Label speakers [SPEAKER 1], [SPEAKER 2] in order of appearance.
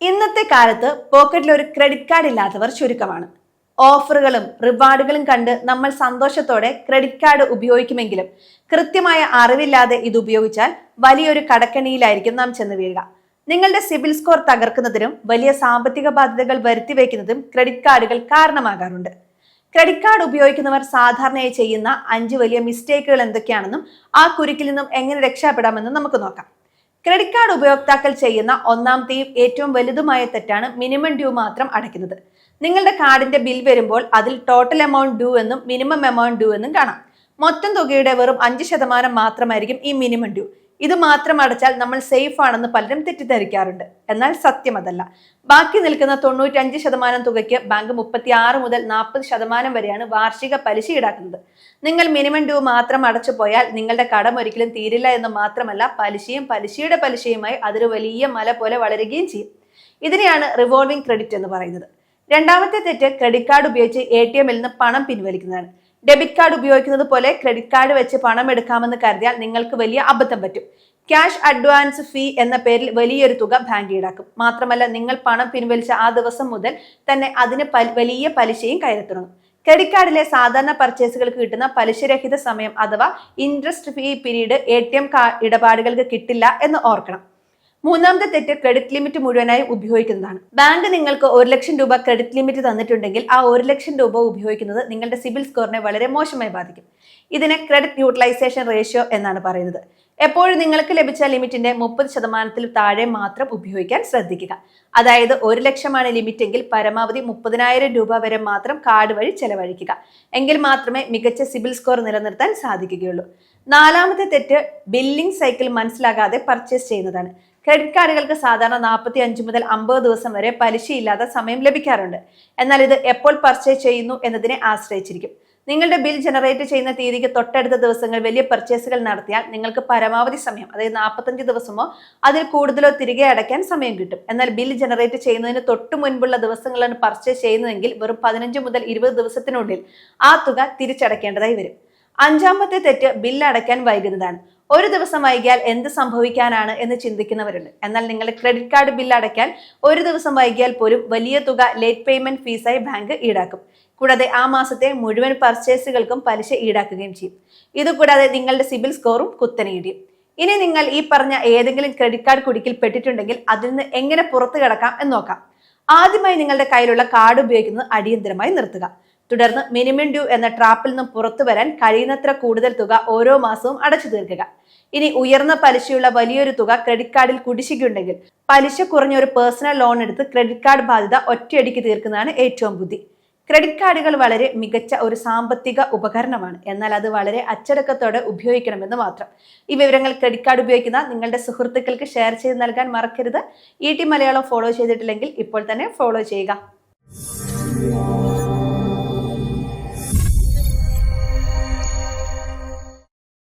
[SPEAKER 1] ഇന്നത്തെ കാലത്ത് പോക്കറ്റിൽ ഒരു ക്രെഡിറ്റ് കാർഡ് ഇല്ലാത്തവർ ചുരുക്കമാണ്. ഓഫറുകളും റിവാർഡുകളും കണ്ട് നമ്മൾ സന്തോഷത്തോടെ ക്രെഡിറ്റ് കാർഡ് ഉപയോഗിക്കുമെങ്കിലും കൃത്യമായ അറിവില്ലാതെ ഇത് ഉപയോഗിച്ചാൽ വലിയൊരു കടക്കണിയിലായിരിക്കും നാം ചെന്ന് വീഴുക. നിങ്ങളുടെ സിബിൽ സ്കോർ തകർക്കുന്നതിനും വലിയ സാമ്പത്തിക ബാധ്യതകൾ വരുത്തിവെക്കുന്നതും ക്രെഡിറ്റ് കാർഡുകൾ കാരണമാകാറുണ്ട്. ക്രെഡിറ്റ് കാർഡ് ഉപയോഗിക്കുന്നവർ സാധാരണയായി ചെയ്യുന്ന 5 വലിയ മിസ്റ്റേക്കുകൾ എന്തൊക്കെയാണെന്നും ആ കുരുക്കിൽ നിന്നും എങ്ങനെ രക്ഷപ്പെടാമെന്നും നമുക്ക് നോക്കാം. ക്രെഡിറ്റ് കാർഡ് ഉപയോക്താക്കൾ ചെയ്യുന്ന ഒന്നാമത്തെയും ഏറ്റവും വലുതുമായ തെറ്റാണ് മിനിമം ഡ്യൂ മാത്രം അടയ്ക്കുന്നത്. നിങ്ങളുടെ കാർഡിന്റെ ബിൽ വരുമ്പോൾ അതിൽ ടോട്ടൽ എമൗണ്ട് ഡ്യൂ എന്നും മിനിമം എമൗണ്ട് ഡ്യൂ എന്നും കാണാം. മൊത്തം തുകയുടെ വെറും 5% മാത്രമായിരിക്കും ഈ മിനിമം ഡ്യൂ. ഇത് മാത്രം അടച്ചാൽ നമ്മൾ സേഫ് ആണെന്ന് പലരും തെറ്റിദ്ധരിക്കാറുണ്ട്. എന്നാൽ സത്യം അതല്ല. ബാക്കി നിൽക്കുന്ന 95% തുകയ്ക്ക് ബാങ്ക് 36 മുതൽ 40% വരെയാണ് വാർഷിക പലിശ ഈടാക്കുന്നത്. നിങ്ങൾ മിനിമം ഡ്യൂ മാത്രം അടച്ചു പോയാൽ നിങ്ങളുടെ കടം ഒരിക്കലും തീരില്ല എന്ന് മാത്രമല്ല, പലിശയും പലിശയുടെ പലിശയുമായി അതൊരു വലിയ മല പോലെ വളരുകയും ചെയ്യും. ഇതിനെയാണ് റിവോൾവിംഗ് ക്രെഡിറ്റ് എന്ന് പറയുന്നത്. രണ്ടാമത്തെ തെറ്റ് ക്രെഡിറ്റ് കാർഡ് ഉപയോഗിച്ച് ATM-ൽ നിന്ന് പണം പിൻവലിക്കുന്നതാണ്. ഡെബിറ്റ് കാർഡ് ഉപയോഗിക്കുന്നത് പോലെ ക്രെഡിറ്റ് കാർഡ് വെച്ച് പണം എടുക്കാമെന്ന് കരുതിയാൽ നിങ്ങൾക്ക് വലിയ അബദ്ധം പറ്റും. ക്യാഷ് അഡ്വാൻസ് ഫീ എന്ന പേരിൽ വലിയൊരു തുക ബാങ്ക് ഈടാക്കും. മാത്രമല്ല, നിങ്ങൾ പണം പിൻവലിച്ച ആ ദിവസം മുതൽ തന്നെ അതിന് വലിയ പലിശയും കയറി തുടങ്ങും. ക്രെഡിറ്റ് കാർഡിലെ സാധാരണ പർച്ചേസുകൾക്ക് കിട്ടുന്ന പലിശരഹിത സമയം അഥവാ ഇൻട്രസ്റ്റ് ഫ്രീ പീരീഡ് ATM ഇടപാടുകൾക്ക് കിട്ടില്ല എന്ന് ഓർക്കണം. മൂന്നാമത്തെ തെറ്റ് ക്രെഡിറ്റ് ലിമിറ്റ് മുഴുവനായി ഉപയോഗിക്കുന്നതാണ്. ബാങ്ക് നിങ്ങൾക്ക് 1 ലക്ഷം രൂപ ക്രെഡിറ്റ് ലിമിറ്റ് തന്നിട്ടുണ്ടെങ്കിൽ ആ 1 ലക്ഷം രൂപ ഉപയോഗിക്കുന്നത് നിങ്ങളുടെ സിബിൽ സ്കോറിനെ വളരെ മോശമായി ബാധിക്കും. ഇതിനെ ക്രെഡിറ്റ് യൂട്ടിലൈസേഷൻ റേഷ്യോ എന്നാണ് പറയുന്നത്. എപ്പോഴും നിങ്ങൾക്ക് ലഭിച്ച ലിമിറ്റിന്റെ 30% താഴെ മാത്രം ഉപയോഗിക്കാൻ ശ്രദ്ധിക്കുക. അതായത് 1 ലക്ഷമാണ് ലിമിറ്റ് എങ്കിൽ പരമാവധി 30,000 രൂപ വരെ മാത്രം കാർഡ് വഴി ചെലവഴിക്കുക. എങ്കിൽ മാത്രമേ മികച്ച സിബിൽ സ്കോർ നിലനിർത്താൻ സാധിക്കുകയുള്ളൂ. നാലാമത്തെ തെറ്റ് ബില്ലിംഗ് സൈക്കിൾ മനസ്സിലാകാതെ പർച്ചേസ് ചെയ്യുന്നതാണ്. ക്രെഡിറ്റ് കാർഡുകൾക്ക് സാധാരണ 45 മുതൽ 50 ദിവസം വരെ പലിശയില്ലാത്ത സമയം ലഭിക്കാറുണ്ട്. എന്നാൽ ഇത് എപ്പോൾ പർച്ചേസ് ചെയ്യുന്നു എന്നതിനെ ആശ്രയിച്ചിരിക്കും. നിങ്ങളുടെ ബിൽ ജനറേറ്റ് ചെയ്യുന്ന തീയതിക്ക് തൊട്ടടുത്ത ദിവസങ്ങൾ വലിയ പർച്ചേസുകൾ നടത്തിയാൽ നിങ്ങൾക്ക് പരമാവധി സമയം, അതായത് 45 ദിവസമോ അതിൽ കൂടുതലോ തിരികെ അടയ്ക്കാൻ സമയം കിട്ടും. എന്നാൽ ബിൽ ജനറേറ്റ് ചെയ്യുന്നതിന് തൊട്ടു മുൻപുള്ള ദിവസങ്ങളാണ് പർച്ചേസ് ചെയ്യുന്നതെങ്കിൽ വെറും 15 മുതൽ 20 ദിവസത്തിനുള്ളിൽ ആ തുക തിരിച്ചടയ്ക്കേണ്ടതായി വരും. അഞ്ചാമത്തെ തെറ്റ് ബില്ല് അടയ്ക്കാൻ വൈകുന്നതാണ്. ഒരു ദിവസം വൈകിയാൽ എന്ത് സംഭവിക്കാനാണ് എന്ന് ചിന്തിക്കുന്നവരുണ്ട്. എന്നാൽ നിങ്ങളുടെ ക്രെഡിറ്റ് കാർഡ് ബില്ല് അടയ്ക്കാൻ ഒരു ദിവസം വൈകിയാൽ പോലും വലിയ തുക ലേറ്റ് പേയ്മെന്റ് ഫീസായി ബാങ്ക് ഈടാക്കും. കൂടാതെ ആ മാസത്തെ മുഴുവൻ പർച്ചേസുകൾക്കും പലിശ ഈടാക്കുകയും ചെയ്യും. ഇതുകൂടാതെ നിങ്ങളുടെ സിബിൽ സ്കോറും കുത്തനെ ഇടിയും. ഇനി നിങ്ങൾ ഈ പറഞ്ഞ ഏതെങ്കിലും ക്രെഡിറ്റ് കാർഡ് കുടുക്കിൽ പെട്ടിട്ടുണ്ടെങ്കിൽ അതിൽ നിന്ന് എങ്ങനെ പുറത്തു കടക്കാം എന്ന് നോക്കാം. ആദ്യമായി നിങ്ങളുടെ കയ്യിലുള്ള കാർഡ് ഉപയോഗിക്കുന്നത് അടിയന്തരമായി നിർത്തുക. തുടർന്ന് മിനിമം ഡ്യൂ എന്ന ട്രാപ്പിൽ നിന്നും പുറത്തു വരാൻ കഴിയുന്നത്ര കൂടുതൽ തുക ഓരോ മാസവും അടച്ചു തീർക്കുക. ഇനി ഉയർന്ന പലിശയുള്ള വലിയൊരു തുക ക്രെഡിറ്റ് കാർഡിൽ കുടിശ്ശികയുണ്ടെങ്കിൽ പലിശ കുറഞ്ഞ ഒരു പേഴ്സണൽ ലോൺ എടുത്ത് ക്രെഡിറ്റ് കാർഡ് ബാധ്യത ഒറ്റയടിക്ക് തീർക്കുന്നതാണ് ഏറ്റവും ബുദ്ധി. ക്രെഡിറ്റ് കാർഡുകൾ വളരെ മികച്ച ഒരു സാമ്പത്തിക ഉപകരണമാണ്. എന്നാൽ അത് വളരെ അച്ചടക്കത്തോടെ ഉപയോഗിക്കണമെന്ന് മാത്രം. ഈ വിവരങ്ങൾ ക്രെഡിറ്റ് കാർഡ് ഉപയോഗിക്കുന്ന നിങ്ങളുടെ സുഹൃത്തുക്കൾക്ക് ഷെയർ ചെയ്ത് നൽകാൻ മറക്കരുത്. ET മലയാളം ഫോളോ ചെയ്തിട്ടില്ലെങ്കിൽ ഇപ്പോൾ തന്നെ ഫോളോ ചെയ്യുക.